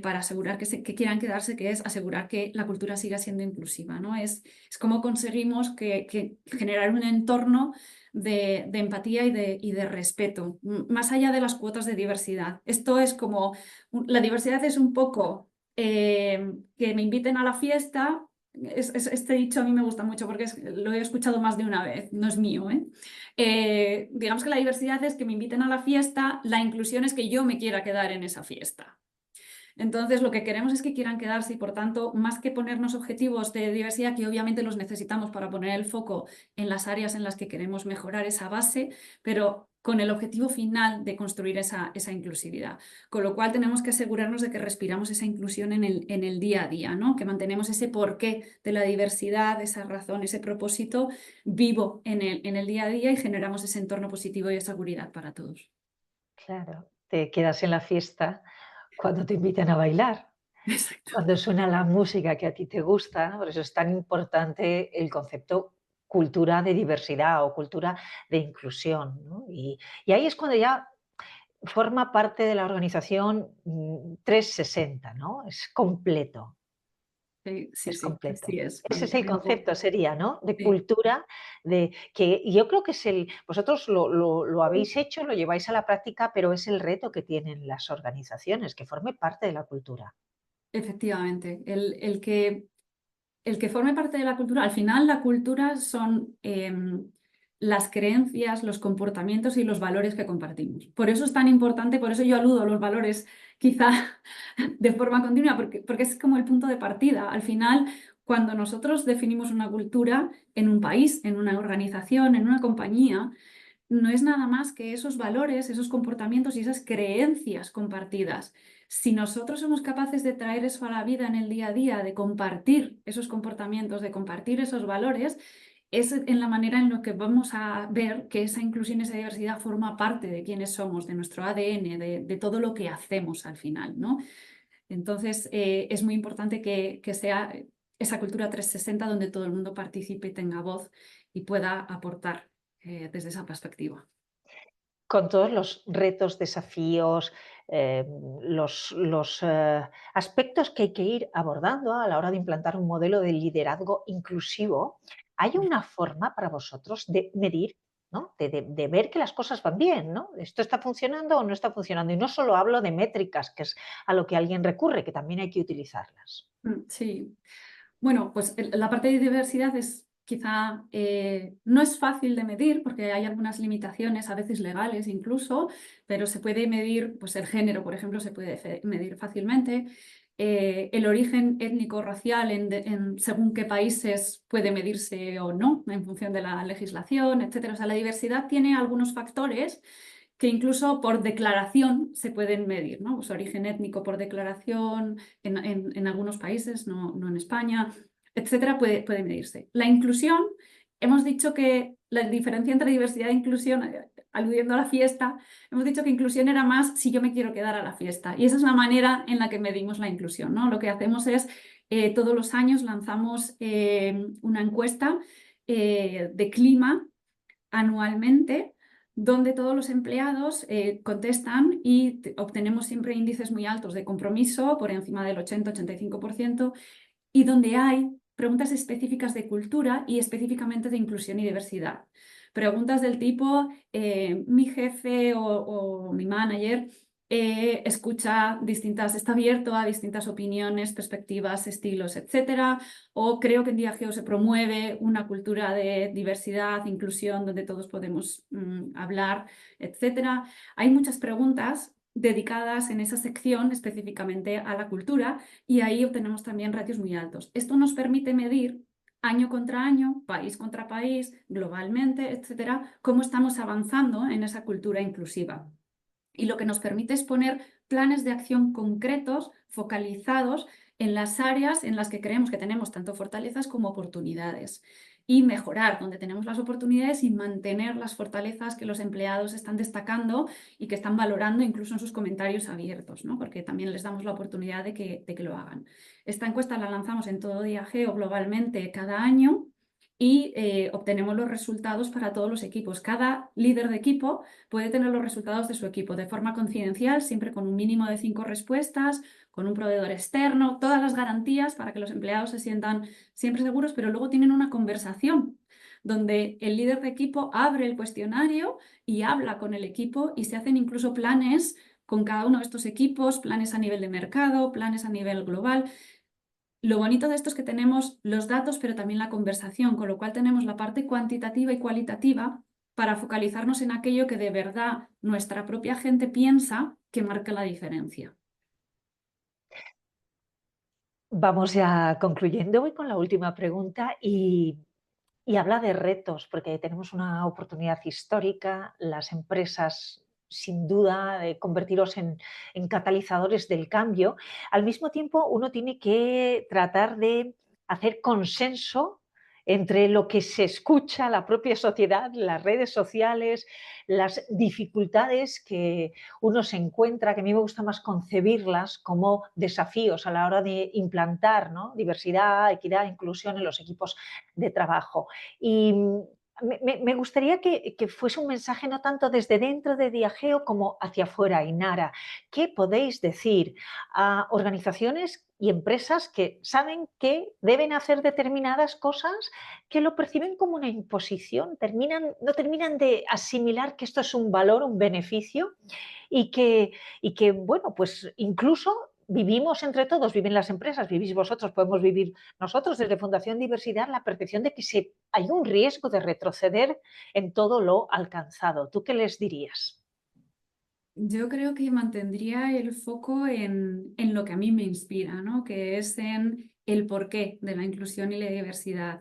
para asegurar que quieran quedarse, que es asegurar que la cultura siga siendo inclusiva, ¿no? Es cómo conseguimos que generar un entorno de empatía y de respeto, más allá de las cuotas de diversidad. Esto es como, la diversidad es un poco que me inviten a la fiesta. Este dicho a mí me gusta mucho porque lo he escuchado más de una vez, no es mío, ¿eh? Digamos que la diversidad es que me inviten a la fiesta, la inclusión es que yo me quiera quedar en esa fiesta. Entonces, lo que queremos es que quieran quedarse, y por tanto, más que ponernos objetivos de diversidad, que obviamente los necesitamos para poner el foco en las áreas en las que queremos mejorar esa base, pero con el objetivo final de construir esa inclusividad. Con lo cual tenemos que asegurarnos de que respiramos esa inclusión en el día a día, ¿no? Que mantenemos ese porqué de la diversidad, esa razón, ese propósito vivo en el día a día, y generamos ese entorno positivo y de seguridad para todos. Claro, te quedas en la fiesta cuando te invitan a bailar, Exacto. cuando suena la música que a ti te gusta, ¿no? Por eso es tan importante el concepto cultura de diversidad o cultura de inclusión, ¿no? Y ahí es cuando ya forma parte de la organización 360, ¿no? Es completo, Sí, sí, es sí, completo. así es. Ese es el concepto, sería, ¿no? De Sí. cultura, de que y yo creo que es vosotros lo habéis hecho, lo lleváis a la práctica, pero es el reto que tienen las organizaciones, que forme parte de la cultura. Efectivamente, el que forme parte de la cultura, al final la cultura son las creencias, los comportamientos y los valores que compartimos. Por eso es tan importante, por eso yo aludo a los valores quizá de forma continua, porque es como el punto de partida. Al final, cuando nosotros definimos una cultura en un país, en una organización, en una compañía, no es nada más que esos valores, esos comportamientos y esas creencias compartidas. Si nosotros somos capaces de traer eso a la vida en el día a día, de compartir esos comportamientos, de compartir esos valores, es en la manera en la que vamos a ver que esa inclusión y esa diversidad forma parte de quiénes somos, de nuestro ADN, de todo lo que hacemos al final, ¿no? Entonces, es muy importante que sea esa cultura 360 donde todo el mundo participe, tenga voz y pueda aportar desde esa perspectiva. Con todos los retos, desafíos, eh, los aspectos que hay que ir abordando a la hora de implantar un modelo de liderazgo inclusivo, ¿hay una forma para vosotros de medir, ¿no? De ver que las cosas van bien, ¿no? ¿Esto está funcionando o no está funcionando? Y no solo hablo de métricas, que es a lo que alguien recurre, que también hay que utilizarlas. Sí. Bueno, pues la parte de diversidad es quizá no es fácil de medir porque hay algunas limitaciones, a veces legales incluso, pero se puede medir, pues el género, por ejemplo, se puede medir fácilmente. El origen étnico-racial según qué países puede medirse o no, en función de la legislación, etcétera. O sea, la diversidad tiene algunos factores que incluso por declaración se pueden medir, ¿no? Pues origen étnico por declaración en algunos países, no en España, etcétera, puede medirse. La inclusión, hemos dicho que la diferencia entre diversidad e inclusión, aludiendo a la fiesta, hemos dicho que inclusión era más si yo me quiero quedar a la fiesta. Y esa es la manera en la que medimos la inclusión, ¿no? Lo que hacemos es, todos los años lanzamos una encuesta de clima anualmente, donde todos los empleados contestan y obtenemos siempre índices muy altos de compromiso, por encima del 80-85%, y donde hay preguntas específicas de cultura y específicamente de inclusión y diversidad. Preguntas del tipo, mi jefe o mi manager está abierto a distintas opiniones, perspectivas, estilos, etcétera, o creo que en Diageo se promueve una cultura de diversidad, inclusión, donde todos podemos hablar, etcétera. Hay muchas preguntas dedicadas en esa sección específicamente a la cultura y ahí obtenemos también ratios muy altos. Esto nos permite medir año contra año, país contra país, globalmente, etcétera, cómo estamos avanzando en esa cultura inclusiva. Y lo que nos permite es poner planes de acción concretos, focalizados en las áreas en las que creemos que tenemos tanto fortalezas como oportunidades. Y mejorar donde tenemos las oportunidades y mantener las fortalezas que los empleados están destacando y que están valorando incluso en sus comentarios abiertos, ¿no? Porque también les damos la oportunidad de que lo hagan. Esta encuesta la lanzamos en todo Diageo globalmente cada año y obtenemos los resultados para todos los equipos. Cada líder de equipo puede tener los resultados de su equipo de forma confidencial, siempre con un mínimo de 5 respuestas, con un proveedor externo, todas las garantías para que los empleados se sientan siempre seguros, pero luego tienen una conversación donde el líder de equipo abre el cuestionario y habla con el equipo y se hacen incluso planes con cada uno de estos equipos, planes a nivel de mercado, planes a nivel global. Lo bonito de esto es que tenemos los datos, pero también la conversación, con lo cual tenemos la parte cuantitativa y cualitativa para focalizarnos en aquello que de verdad nuestra propia gente piensa que marca la diferencia. Vamos ya concluyendo. Voy con la última pregunta y habla de retos, porque tenemos una oportunidad histórica, las empresas sin duda de convertiros en catalizadores del cambio. Al mismo tiempo, uno tiene que tratar de hacer consenso entre lo que se escucha, la propia sociedad, las redes sociales, las dificultades que uno se encuentra, que a mí me gusta más concebirlas como desafíos a la hora de implantar, ¿no? Diversidad, equidad, inclusión en los equipos de trabajo. Y me gustaría que fuese un mensaje no tanto desde dentro de Diageo como hacia afuera, Inara. ¿Qué podéis decir a organizaciones y empresas que saben que deben hacer determinadas cosas, que lo perciben como una imposición, no terminan de asimilar que esto es un valor, un beneficio y que bueno, pues incluso vivimos entre todos, viven las empresas, vivís vosotros, podemos vivir nosotros desde Fundación Diversidad la percepción de que hay un riesgo de retroceder en todo lo alcanzado. ¿Tú qué les dirías? Yo creo que mantendría el foco en lo que a mí me inspira, ¿no? Que es en el porqué de la inclusión y la diversidad,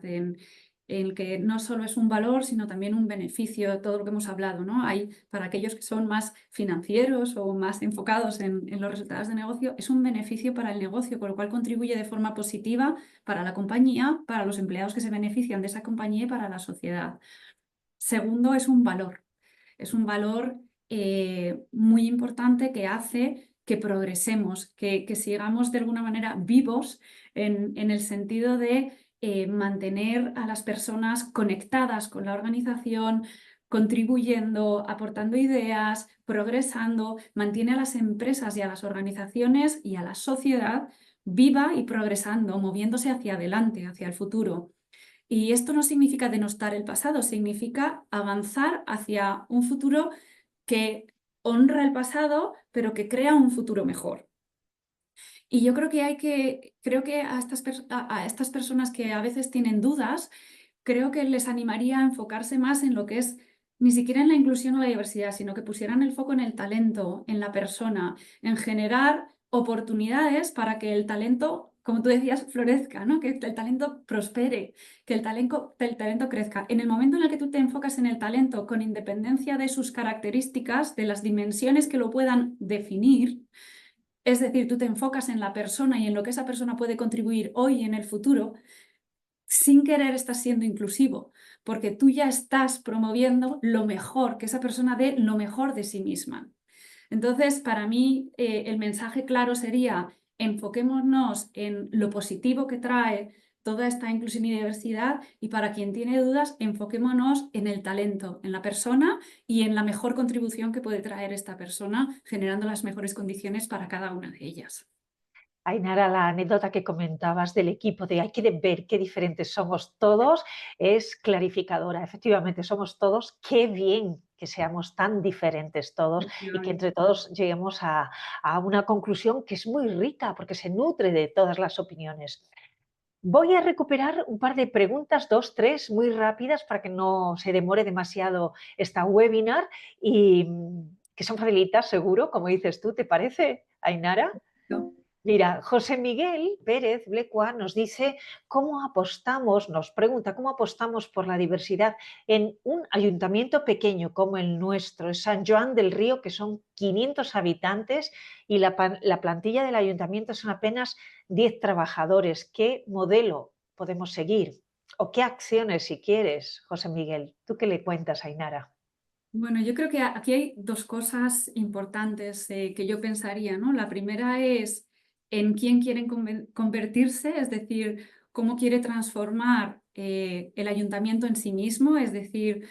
en el que no solo es un valor, sino también un beneficio, todo lo que hemos hablado, ¿no? Hay, para aquellos que son más financieros o más enfocados en los resultados de negocio, es un beneficio para el negocio, con lo cual contribuye de forma positiva para la compañía, para los empleados que se benefician de esa compañía y para la sociedad. Segundo, es un valor. Es un valor muy importante que hace que progresemos, que sigamos de alguna manera vivos en el sentido de mantener a las personas conectadas con la organización, contribuyendo, aportando ideas, progresando, mantiene a las empresas y a las organizaciones y a la sociedad viva y progresando, moviéndose hacia adelante, hacia el futuro. Y esto no significa denostar el pasado, significa avanzar hacia un futuro que honra el pasado, pero que crea un futuro mejor. Y yo creo que a estas personas que a veces tienen dudas, creo que les animaría a enfocarse más en lo que es ni siquiera en la inclusión o la diversidad, sino que pusieran el foco en el talento, en la persona, en generar oportunidades para que el talento, como tú decías, florezca, ¿no? Que el talento prospere, que el talento crezca. En el momento en el que tú te enfocas en el talento con independencia de sus características, de las dimensiones que lo puedan definir, es decir, tú te enfocas en la persona y en lo que esa persona puede contribuir hoy y en el futuro, sin querer estás siendo inclusivo, porque tú ya estás promoviendo lo mejor, que esa persona dé lo mejor de sí misma. Entonces, para mí, el mensaje claro sería: enfoquémonos en lo positivo que trae toda esta inclusión y diversidad, y para quien tiene dudas, enfoquémonos en el talento, en la persona y en la mejor contribución que puede traer esta persona, generando las mejores condiciones para cada una de ellas. Ainara, la anécdota que comentabas del equipo de hay que ver qué diferentes somos todos es clarificadora. Efectivamente, somos todos. Qué bien que seamos tan diferentes todos y que entre Efectivamente. todos lleguemos a una conclusión que es muy rica porque se nutre de todas las opiniones. Voy a recuperar un par de preguntas, dos, tres, muy rápidas para que no se demore demasiado esta webinar y que son facilitas, seguro, como dices tú, ¿te parece, Ainara? No. Mira, José Miguel Pérez Blecua nos dice cómo apostamos, nos pregunta cómo apostamos por la diversidad en un ayuntamiento pequeño como el nuestro, es San Joan del Río, que son 500 habitantes y la plantilla del ayuntamiento son apenas 10 trabajadores. ¿Qué modelo podemos seguir? ¿O qué acciones, si quieres, José Miguel? ¿Tú qué le cuentas a Ainara? Bueno, yo creo que aquí hay dos cosas importantes que yo pensaría, ¿no? La primera es en quién quieren convertirse, es decir, cómo quiere transformar el ayuntamiento en sí mismo, es decir,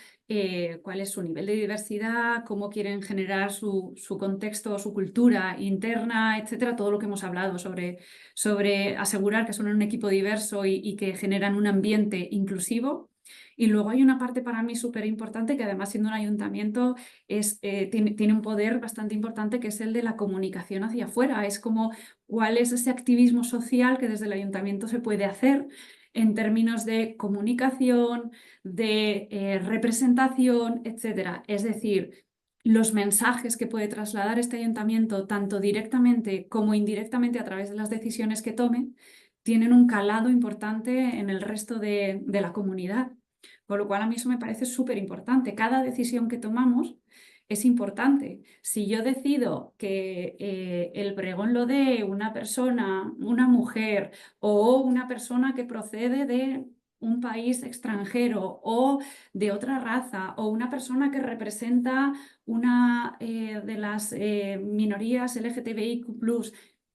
cuál es su nivel de diversidad, cómo quieren generar su contexto, su cultura interna, etcétera, todo lo que hemos hablado sobre asegurar que son un equipo diverso y que generan un ambiente inclusivo. Y luego hay una parte para mí súper importante que, además, siendo un ayuntamiento, tiene un poder bastante importante, que es el de la comunicación hacia afuera. Es como cuál es ese activismo social que desde el ayuntamiento se puede hacer en términos de comunicación, de representación, etcétera. Es decir, los mensajes que puede trasladar este ayuntamiento, tanto directamente como indirectamente a través de las decisiones que tome, tienen un calado importante en el resto de la comunidad. Con lo cual, a mí eso me parece súper importante. Cada decisión que tomamos es importante. Si yo decido que el pregón lo dé una persona, una mujer, o una persona que procede de un país extranjero o de otra raza, o una persona que representa una de las minorías LGTBIQ+,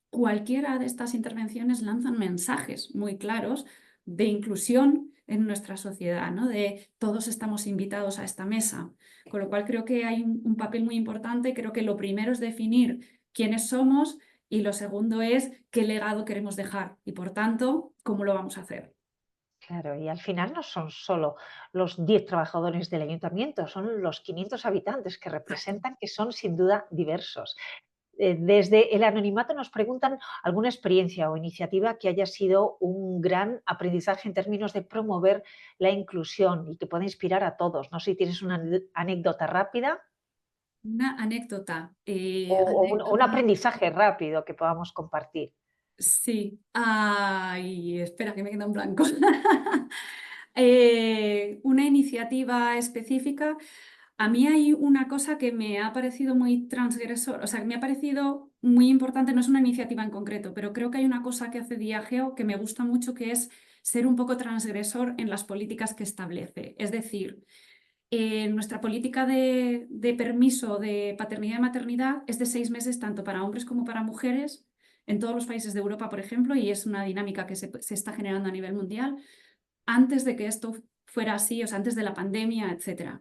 cualquiera de estas intervenciones lanzan mensajes muy claros de inclusión en nuestra sociedad, ¿no? De todos estamos invitados a esta mesa. Con lo cual, creo que hay un papel muy importante. Creo que lo primero es definir quiénes somos, y lo segundo es qué legado queremos dejar y, por tanto, cómo lo vamos a hacer. Claro, y al final no son solo los 10 trabajadores del ayuntamiento, son los 500 habitantes que Exacto. representan, que son sin duda diversos. Desde el anonimato nos preguntan alguna experiencia o iniciativa que haya sido un gran aprendizaje en términos de promover la inclusión y que pueda inspirar a todos. No sé si tienes una anécdota rápida Una anécdota. o un aprendizaje rápido que podamos compartir. Sí. Ay, espera, que me queda en blanco. Una iniciativa específica. A mí hay una cosa que me ha parecido muy transgresor, o sea, que me ha parecido muy importante, no es una iniciativa en concreto, pero creo que hay una cosa que hace Diageo que me gusta mucho, que es ser un poco transgresor en las políticas que establece. Es decir, nuestra política de permiso de paternidad y maternidad es de 6 meses tanto para hombres como para mujeres en todos los países de Europa, por ejemplo, y es una dinámica que se está generando a nivel mundial antes de que esto fuera así, o sea, antes de la pandemia, etc.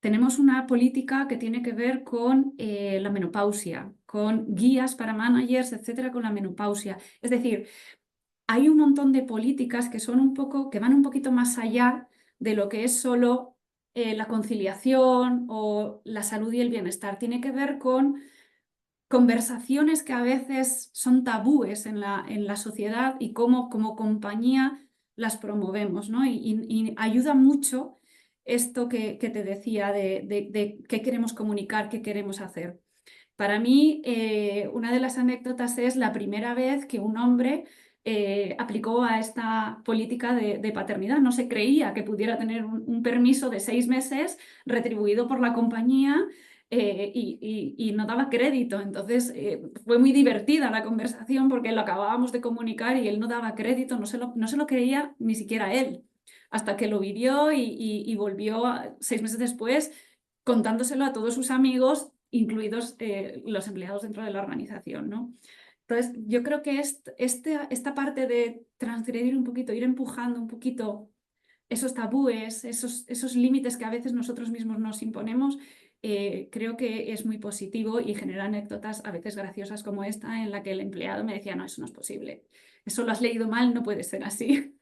Tenemos una política que tiene que ver con la menopausia, con guías para managers, etcétera, con la menopausia. Es decir, hay un montón de políticas que son un poco, que van un poquito más allá de lo que es solo la conciliación o la salud y el bienestar. Tiene que ver con conversaciones que a veces son tabúes en la sociedad y cómo como compañía las promovemos, ¿no? Y ayuda mucho esto que te decía de qué queremos comunicar, qué queremos hacer. Para mí, una de las anécdotas es la primera vez que un hombre aplicó a esta política de paternidad. No se creía que pudiera tener un permiso de 6 meses retribuido por la compañía y no daba crédito. Entonces, fue muy divertida la conversación porque lo acabábamos de comunicar y él no daba crédito, no se lo creía ni siquiera él, hasta que lo vivió y volvió 6 meses después contándoselo a todos sus amigos, incluidos los empleados dentro de la organización, ¿no? Entonces, yo creo que esta parte de transgredir un poquito, ir empujando un poquito esos tabúes, esos límites que a veces nosotros mismos nos imponemos, creo que es muy positivo y genera anécdotas a veces graciosas como esta, en la que el empleado me decía, no, eso no es posible, eso lo has leído mal, no puede ser así.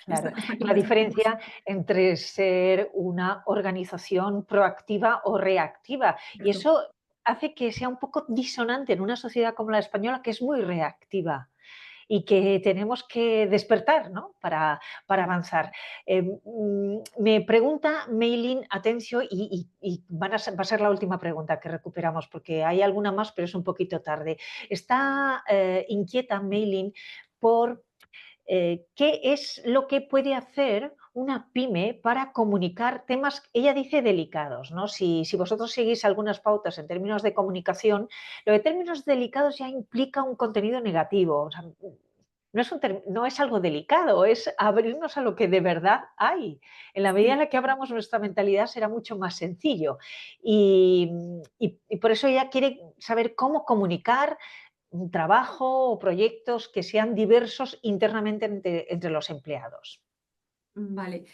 Claro, Esta la conversación, pues, diferencia entre ser una organización proactiva o reactiva. Y cierto. eso hace que sea un poco disonante en una sociedad como la española, que es muy reactiva y que tenemos que despertar, ¿no? Para avanzar. Me pregunta Meilin Atencio y va a ser la última pregunta que recuperamos porque hay alguna más, pero es un poquito tarde. Está inquieta Meilin por qué es lo que puede hacer una pyme para comunicar temas, ella dice delicados, ¿no? Si vosotros seguís algunas pautas en términos de comunicación, lo de términos delicados ya implica un contenido negativo. O sea, no es algo delicado, es abrirnos a lo que de verdad hay. En la medida en Sí. la que abramos nuestra mentalidad será mucho más sencillo. Y por eso ella quiere saber cómo comunicar un trabajo o proyectos que sean diversos internamente entre los empleados. Vale.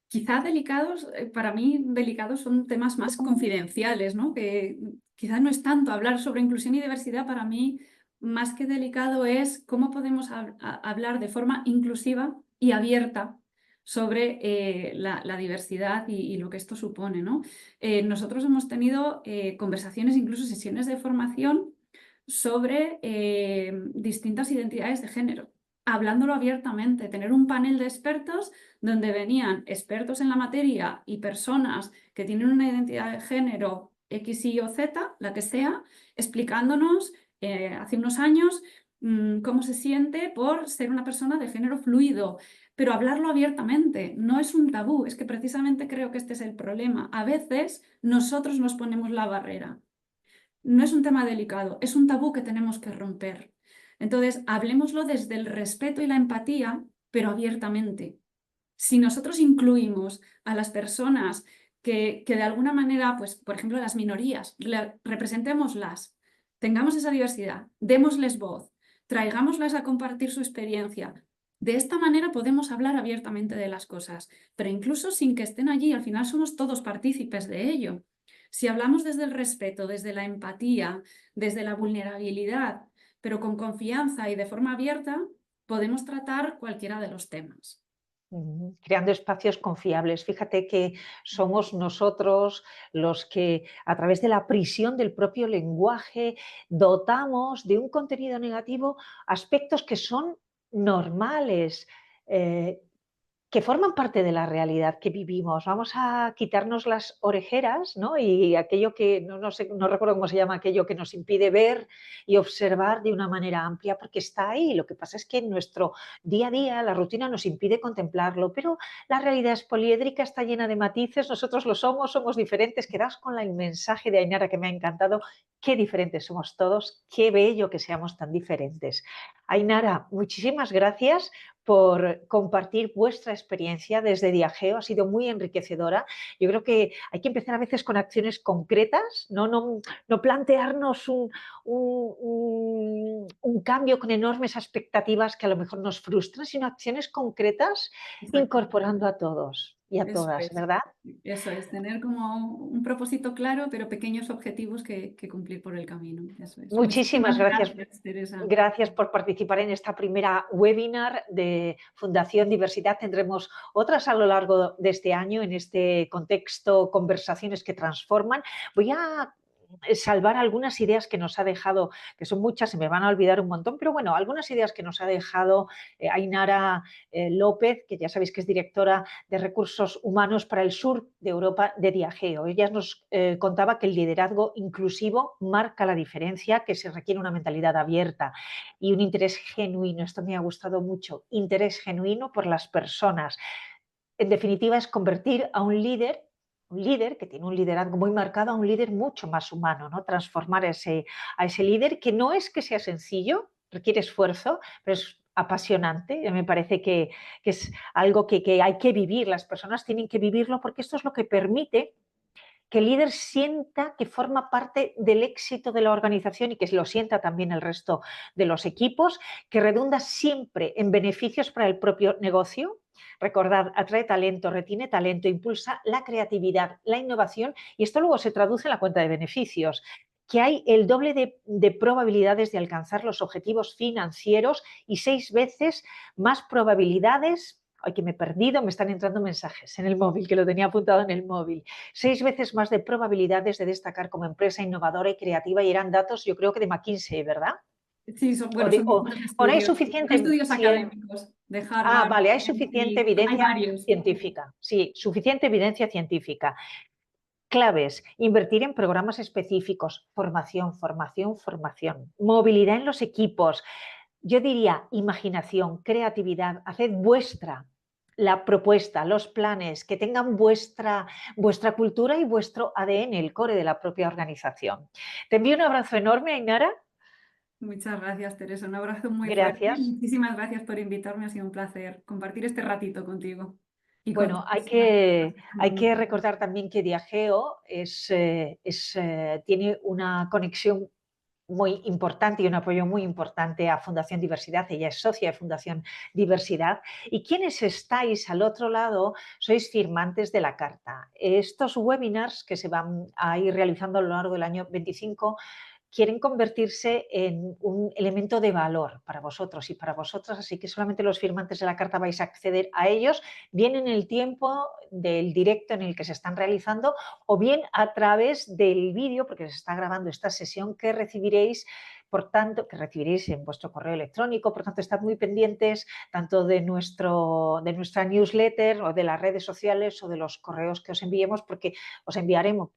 Quizá delicados, para mí delicados son temas más confidenciales, ¿no? Que quizá no es tanto hablar sobre inclusión y diversidad, para mí más que delicado es cómo podemos hablar de forma inclusiva y abierta sobre la diversidad y lo que esto supone, ¿no? Nosotros hemos tenido conversaciones, incluso sesiones de formación sobre distintas identidades de género, hablándolo abiertamente, tener un panel de expertos donde venían expertos en la materia y personas que tienen una identidad de género X, Y o Z, la que sea, explicándonos hace unos años cómo se siente por ser una persona de género fluido, pero hablarlo abiertamente, no es un tabú, es que precisamente creo que este es el problema. A veces nosotros nos ponemos la barrera. No es un tema delicado, es un tabú que tenemos que romper. Entonces, hablemoslo desde el respeto y la empatía, pero abiertamente. Si nosotros incluimos a las personas que de alguna manera, pues, por ejemplo, las minorías, representémoslas, tengamos esa diversidad, démosles voz, traigámoslas a compartir su experiencia. De esta manera podemos hablar abiertamente de las cosas, pero incluso sin que estén allí, al final somos todos partícipes de ello. Si hablamos desde el respeto, desde la empatía, desde la vulnerabilidad, pero con confianza y de forma abierta, podemos tratar cualquiera de los temas. Creando espacios confiables. Fíjate que somos nosotros los que, a través de la prisión del propio lenguaje, dotamos de un contenido negativo aspectos que son normales. que forman parte de la realidad que vivimos. Vamos a quitarnos las orejeras, ¿no? Y aquello que, no sé, no recuerdo cómo se llama, aquello que nos impide ver y observar de una manera amplia, porque está ahí. Lo que pasa es que en nuestro día a día la rutina nos impide contemplarlo, pero la realidad es poliédrica, está llena de matices, nosotros lo somos diferentes. Quedaos con el mensaje de Ainara que me ha encantado. Qué diferentes somos todos, qué bello que seamos tan diferentes. Ainara, muchísimas gracias por compartir vuestra experiencia desde Diageo. Ha sido muy enriquecedora. Yo creo que hay que empezar a veces con acciones concretas, no plantearnos un cambio con enormes expectativas que a lo mejor nos frustran, sino acciones concretas Exacto. incorporando a todos y a Eso todas, es. ¿verdad? Eso es, tener como un propósito claro, pero pequeños objetivos que cumplir por el camino. Eso es. Muchísimas Muchísimas gracias. gracias, Teresa. Gracias por participar en esta primera webinar de Fundación Diversidad. Tendremos otras a lo largo de este año en este contexto, conversaciones que transforman. Voy a salvar algunas ideas que nos ha dejado, que son muchas, se me van a olvidar un montón, pero bueno, algunas ideas que nos ha dejado Ainara López, que ya sabéis que es directora de Recursos Humanos para el sur de Europa de Diageo. Ella nos contaba que el liderazgo inclusivo marca la diferencia, que se requiere una mentalidad abierta y un interés genuino. Esto me ha gustado mucho, interés genuino por las personas. En definitiva, es convertir a un líder que tiene un liderazgo muy marcado, a un líder mucho más humano, ¿no? Transformar a ese líder que no es que sea sencillo, requiere esfuerzo, pero es apasionante. Me parece que es algo que hay que vivir, las personas tienen que vivirlo porque esto es lo que permite que el líder sienta que forma parte del éxito de la organización y que lo sienta también el resto de los equipos, que redunda siempre en beneficios para el propio negocio. Recordad, atrae talento, retiene talento, impulsa la creatividad, la innovación y esto luego se traduce en la cuenta de beneficios, que hay el doble de probabilidades de alcanzar los objetivos financieros y 6 veces más probabilidades. Ay, que me he perdido, me están entrando mensajes en el móvil, que lo tenía apuntado en el móvil. 6 veces más de probabilidades de destacar como empresa innovadora y creativa y eran datos, yo creo que de McKinsey, ¿verdad? Sí, O, bueno, son distintos hay estudios, son suficiente, estudios sí, académicos de Harvard, vale, hay suficiente MIT, hay evidencia varios. científica, sí, suficiente evidencia científica. Claves, invertir en programas específicos, formación, formación, formación, movilidad en los equipos. Yo diría imaginación, creatividad, haced vuestra la propuesta, los planes, que tengan vuestra cultura y vuestro ADN, el core de la propia organización. Te envío un abrazo enorme, Ainara. Muchas gracias, Teresa. Un abrazo muy fuerte. Gracias. Muchísimas gracias por invitarme. Ha sido un placer compartir este ratito contigo y con Bueno, todos. Gracias por hay que invitarme. recordar también que Diageo tiene una conexión muy importante y un apoyo muy importante a Fundación Diversidad. Ella es socia de Fundación Diversidad. Y quienes estáis al otro lado sois firmantes de la carta. Estos webinars que se van a ir realizando a lo largo del año 25 quieren convertirse en un elemento de valor para vosotros y para vosotras, así que solamente los firmantes de la carta vais a acceder a ellos, bien en el tiempo del directo en el que se están realizando o bien a través del vídeo, porque se está grabando esta sesión que recibiréis. Por tanto, que recibiréis en vuestro correo electrónico, por tanto, estad muy pendientes tanto de nuestra newsletter o de las redes sociales o de los correos que os enviemos, porque os enviaremos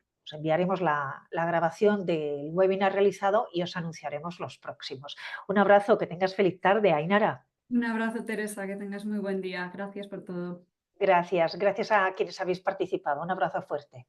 la grabación del webinar realizado y os anunciaremos los próximos. Un abrazo, que tengas feliz tarde, Ainara. Un abrazo, Teresa. Que tengas muy buen día. Gracias por todo. Gracias a quienes habéis participado. Un abrazo fuerte.